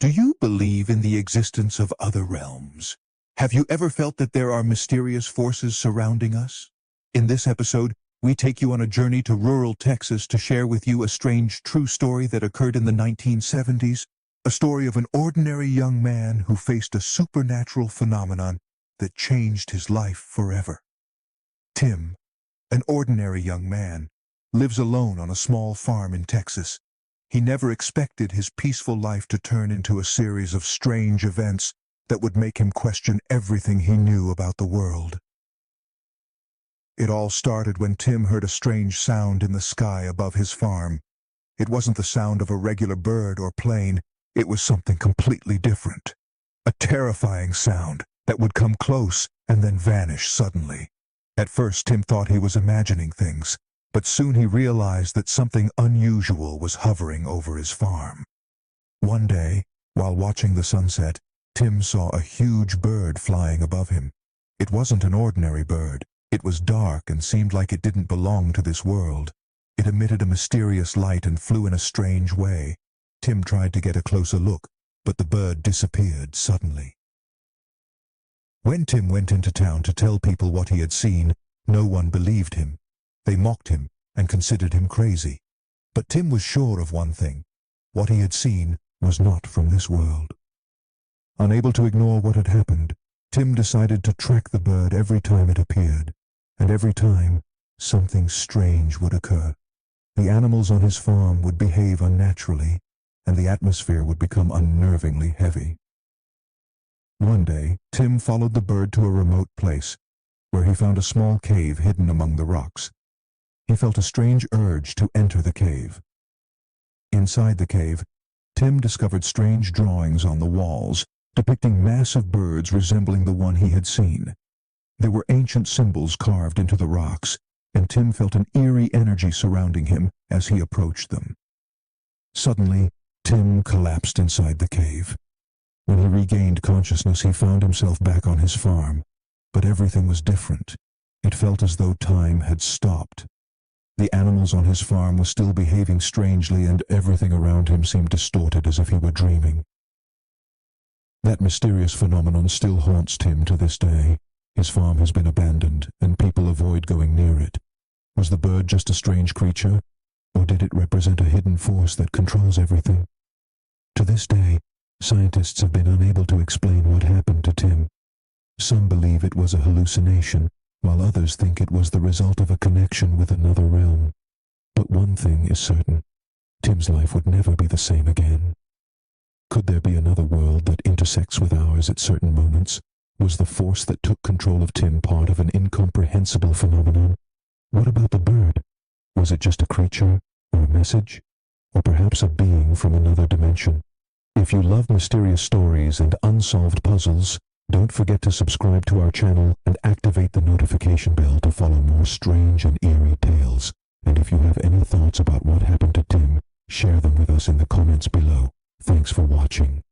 Do you believe in the existence of other realms? Have you ever felt that there are mysterious forces surrounding us? In this episode, we take you on a journey to rural Texas to share with you a strange true story that occurred in the 1970s, a story of an ordinary young man who faced a supernatural phenomenon that changed his life forever. Tim, an ordinary young man, lives alone on a small farm in Texas. He never expected his peaceful life to turn into a series of strange events that would make him question everything he knew about the world. It all started when Tim heard a strange sound in the sky above his farm. It wasn't the sound of a regular bird or plane, it was something completely different. A terrifying sound that would come close and then vanish suddenly. At first, Tim thought he was imagining things, but soon he realized that something unusual was hovering over his farm. One day, while watching the sunset, Tim saw a huge bird flying above him. It wasn't an ordinary bird. It was dark and seemed like it didn't belong to this world. It emitted a mysterious light and flew in a strange way. Tim tried to get a closer look, but the bird disappeared suddenly. When Tim went into town to tell people what he had seen, no one believed him. They mocked him and considered him crazy. But Tim was sure of one thing. What he had seen was not from this world. Unable to ignore what had happened, Tim decided to track the bird every time it appeared, and every time, something strange would occur. The animals on his farm would behave unnaturally, and the atmosphere would become unnervingly heavy. One day, Tim followed the bird to a remote place, where he found a small cave hidden among the rocks. He felt a strange urge to enter the cave. Inside the cave, Tim discovered strange drawings on the walls, depicting massive birds resembling the one he had seen. There were ancient symbols carved into the rocks, and Tim felt an eerie energy surrounding him as he approached them. Suddenly, Tim collapsed inside the cave. When he regained consciousness, he found himself back on his farm, but everything was different. It felt as though time had stopped. The animals on his farm were still behaving strangely, and everything around him seemed distorted as if he were dreaming. That mysterious phenomenon still haunts Tim to this day. His farm has been abandoned, and people avoid going near it. Was the bird just a strange creature, or did it represent a hidden force that controls everything? To this day, scientists have been unable to explain what happened to Tim. Some believe it was a hallucination, while others think it was the result of a connection with another realm. But one thing is certain: Tim's life would never be the same again. Could there be another world that intersects with ours at certain moments? Was the force that took control of Tim part of an incomprehensible phenomenon? What about the bird? Was it just a creature, or a message, or perhaps a being from another dimension? If you love mysterious stories and unsolved puzzles, don't forget to subscribe to our channel and activate the notification bell to follow more strange and eerie tales. And if you have any thoughts about what happened to Tim, share them with us in the comments below. Thanks for watching.